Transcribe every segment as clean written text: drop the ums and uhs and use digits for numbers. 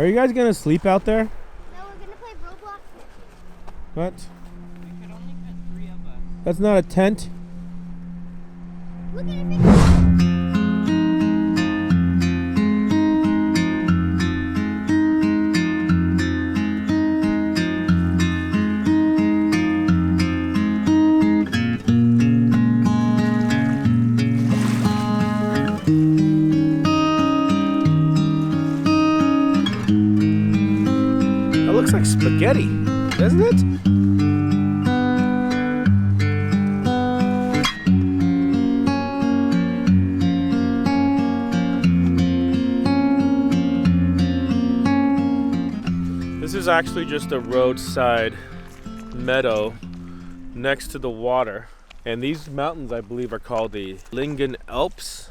Are you guys gonna sleep out there? No, we're gonna play Roblox. What? We could only fit 3 of us. That's not a tent. Look at it. That looks like spaghetti, doesn't it? This is actually just a roadside meadow next to the water. And these mountains, I believe, are called the Lyngen Alps.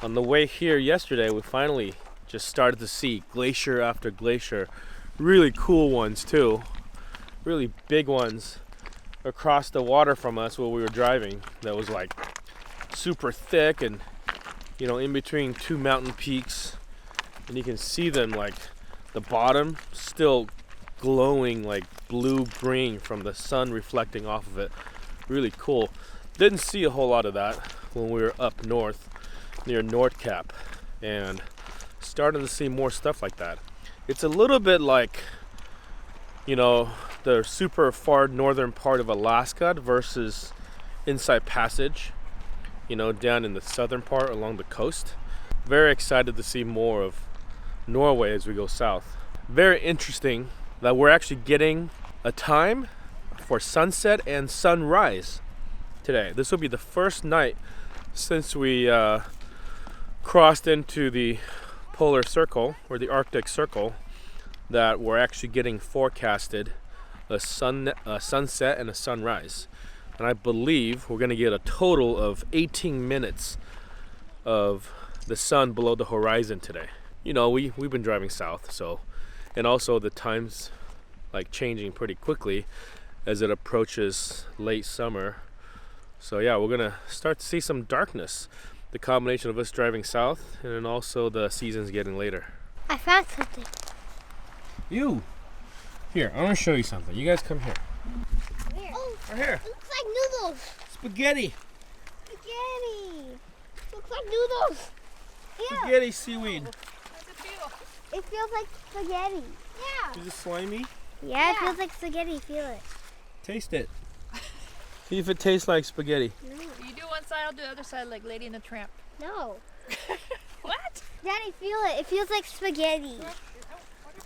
On the way here yesterday, we finally just started to see glacier after glacier. Really cool ones too. Really big ones across the water from us while we were driving. That was like super thick and, you know, in between two mountain peaks. And you can see them like the bottom still glowing like blue-green from the sun reflecting off of it. Really cool. Didn't see a whole lot of that when we were up north near Nordkapp, and starting to see more stuff like that. It's a little bit like, you know, the super far northern part of Alaska versus Inside Passage, you know, down in the southern part along the coast. Very excited to see more of Norway as we go south. Very interesting that we're actually getting a time for sunset and sunrise today. This will be the first night since we crossed into the polar circle or the Arctic Circle that we're actually getting forecasted a sunset and a sunrise. And I believe we're going to get a total of 18 minutes of the sun below the horizon today. You know, we've been driving south, so, and also the time's like changing pretty quickly as it approaches late summer. So yeah, we're gonna start to see some darkness. The combination of us driving south and then also the seasons getting later. I found something. You! Here, I want to show you something. You guys come here. Where? Oh, Right here. it looks like noodles. Spaghetti! Spaghetti. Looks like noodles. Yeah. Spaghetti seaweed. How's it feel? It feels like spaghetti. Yeah. Is it slimy? Yeah, it feels like spaghetti. Feel it. Taste it. See if it tastes like spaghetti. No. You do one side, I'll do the other side like Lady and the Tramp. No. What? Daddy, feel it. It feels like spaghetti.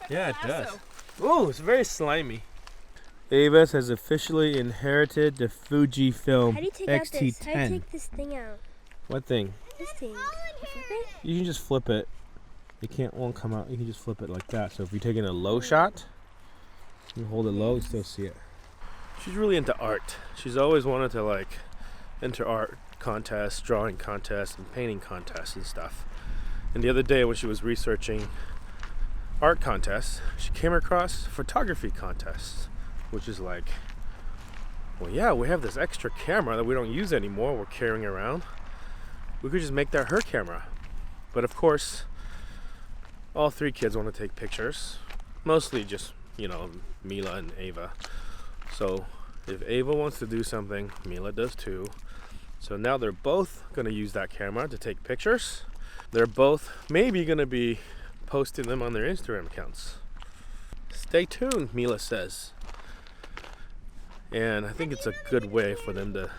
Yeah, it does. Oh, it's very slimy. Avis has officially inherited the Fujifilm How do you take out XT10. this? How do you take this thing out? What thing? This thing. You flip it? You can just flip it. Won't come out. You can just flip it like that. So if you're taking a low shot, you hold it low, you still see it. She's really into art. She's always wanted to like enter art contests, drawing contests, and painting contests and stuff. And the other day when she was researching art contests, she came across photography contests, which is like, well, yeah, we have this extra camera that we don't use anymore. We're carrying around. We could just make that her camera. But of course, all three kids want to take pictures. Mostly just, you know, Mila and Ava. So if Ava wants to do something, Mila does too. So now they're both going to use that camera to take pictures. They're both maybe going to be posting them on their Instagram accounts. Stay tuned, Mila says. And I think it's a good way for them to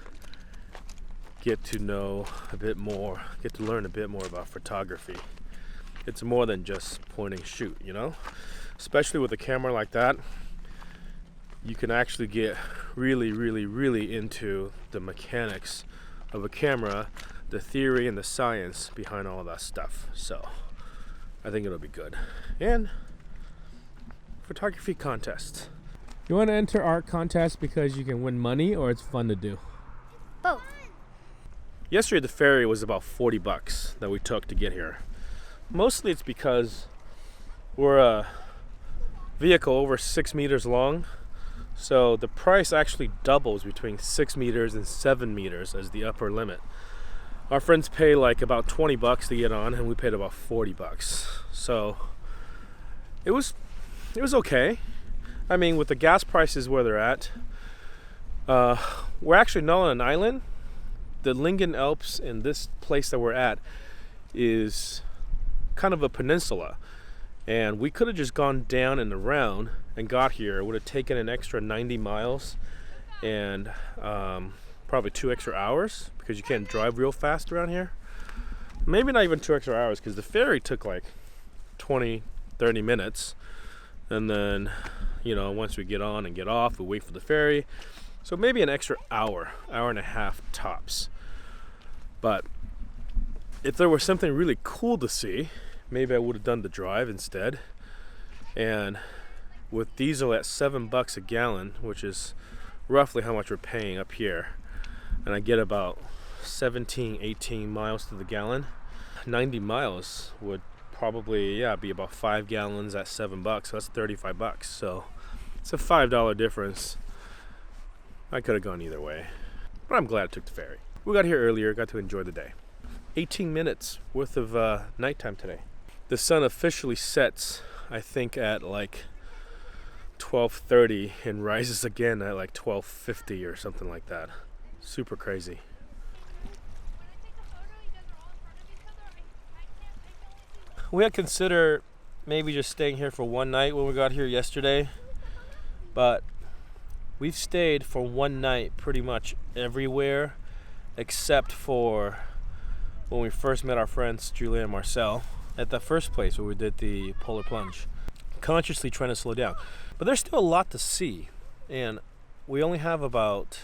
get to know a bit more, get to learn a bit more about photography. It's more than just point and shoot, you know? Especially with a camera like that, you can actually get really, really, really into the mechanics of a camera, the theory and the science behind all of that stuff. So I think it'll be good. And photography contests. You want to enter art contests because you can win money or it's fun to do? Both. Yesterday the ferry was about $40 that we took to get here. Mostly it's because we're a vehicle over 6 meters long. So the price actually doubles between 6 meters and 7 meters as the upper limit. Our friends pay like about $20 to get on, and we paid about $40. So It was okay. I mean, with the gas prices where they're at, we're actually not on an island. The Lyngen Alps in this place that we're at is kind of a peninsula, and we could have just gone down and around and got here. It would have taken an extra 90 miles and probably 2 extra hours, because you can't drive real fast around here. Maybe not even 2 extra hours, because the ferry took like 20-30 minutes, and then, you know, once we get on and get off, we wait for the ferry. So maybe an extra hour and a half tops. But if there was something really cool to see, maybe I would have done the drive instead. And with diesel at $7 a gallon, which is roughly how much we're paying up here, and I get about 17-18 miles to the gallon, 90 miles would probably be about 5 gallons at $7, so that's $35. So it's a $5 difference. I could have gone either way, but I'm glad I took the ferry. We got here earlier, got to enjoy the day. 18 minutes worth of nighttime today. The sun officially sets, I think, at like 12:30 and rises again at like 12:50 or something like that. Super crazy. We had considered maybe just staying here for one night when we got here yesterday, but we've stayed for one night pretty much everywhere except for when we first met our friends Julia and Marcel at the first place where we did the polar plunge. Consciously trying to slow down, but there's still a lot to see, and we only have about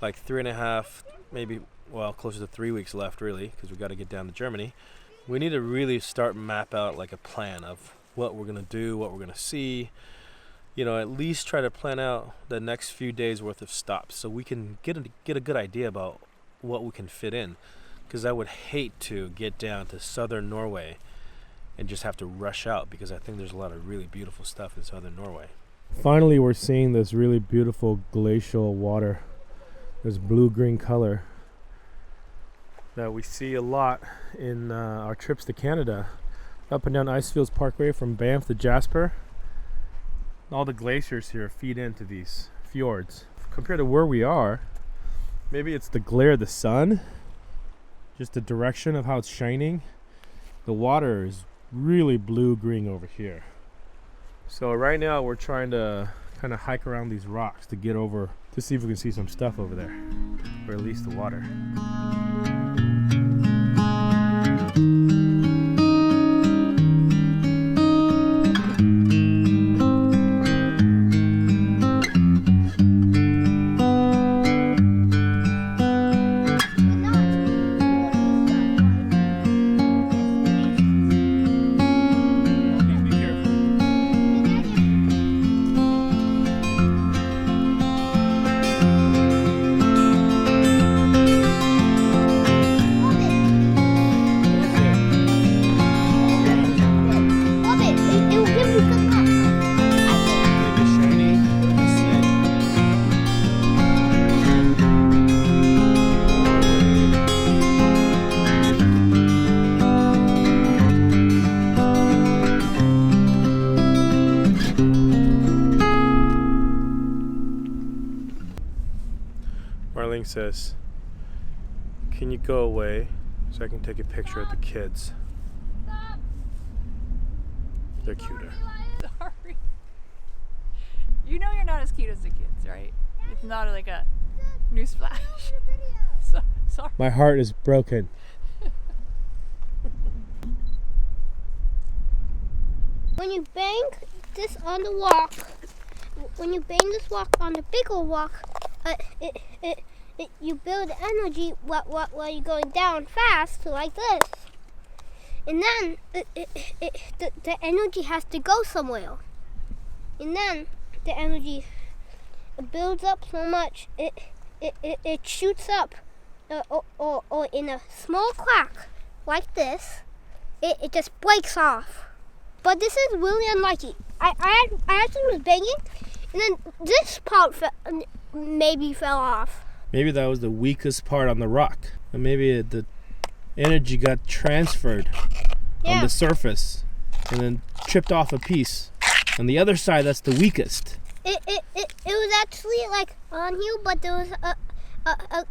like 3.5, maybe, well, closer to 3 weeks left really, because we got to get down to Germany. We need to really start map out like a plan of what we're gonna do, what we're gonna see. You know, at least try to plan out the next few days worth of stops so we can get a good idea about what we can fit in. Because I would hate to get down to southern Norway and just have to rush out, because I think there's a lot of really beautiful stuff in southern Norway. Finally, we're seeing this really beautiful glacial water, this blue-green color that we see a lot in our trips to Canada. Up and down Icefields Parkway from Banff to Jasper. All the glaciers here feed into these fjords. Compared to where we are, maybe it's the glare of the sun, just the direction of how it's shining. The water is really blue-green over here. So right now we're trying to kind of hike around these rocks to get over, to see if we can see some stuff over there, or at least the water. Marlene says, "Can you go away so I can take a picture of the kids?" They're cuter. Sorry. You know you're not as cute as the kids, right? It's not like a newsflash. So, sorry. My heart is broken. When you bang this on the walk, when you bang this walk on the bigger walk, you build energy while you're going down fast, like this. And then the energy has to go somewhere. And then the energy builds up so much, it shoots up, or in a small crack like this, it just breaks off. But this is really unlucky. I actually was banging, and then this part maybe fell off. Maybe that was the weakest part on the rock, and maybe the energy got transferred on the surface, and then chipped off a piece. On the other side, that's the weakest. It was actually like on here, but there was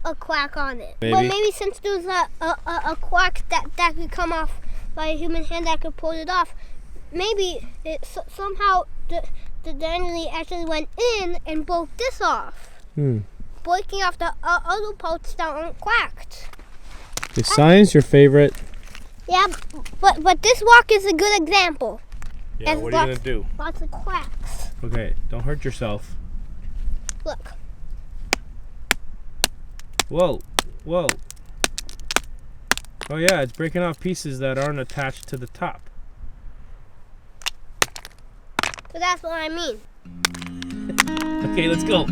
a crack on it. Maybe. But maybe since there was a crack that could come off by a human hand that could pull it off, maybe somehow the energy actually went in and broke this off. Breaking off the other parts that aren't cracked. Is science your favorite? Yeah, but this rock is a good example. Yeah, what are you gonna do? Lots of cracks. Okay, don't hurt yourself. Look. Whoa, whoa. Oh yeah, it's breaking off pieces that aren't attached to the top. So that's what I mean. Okay, let's go.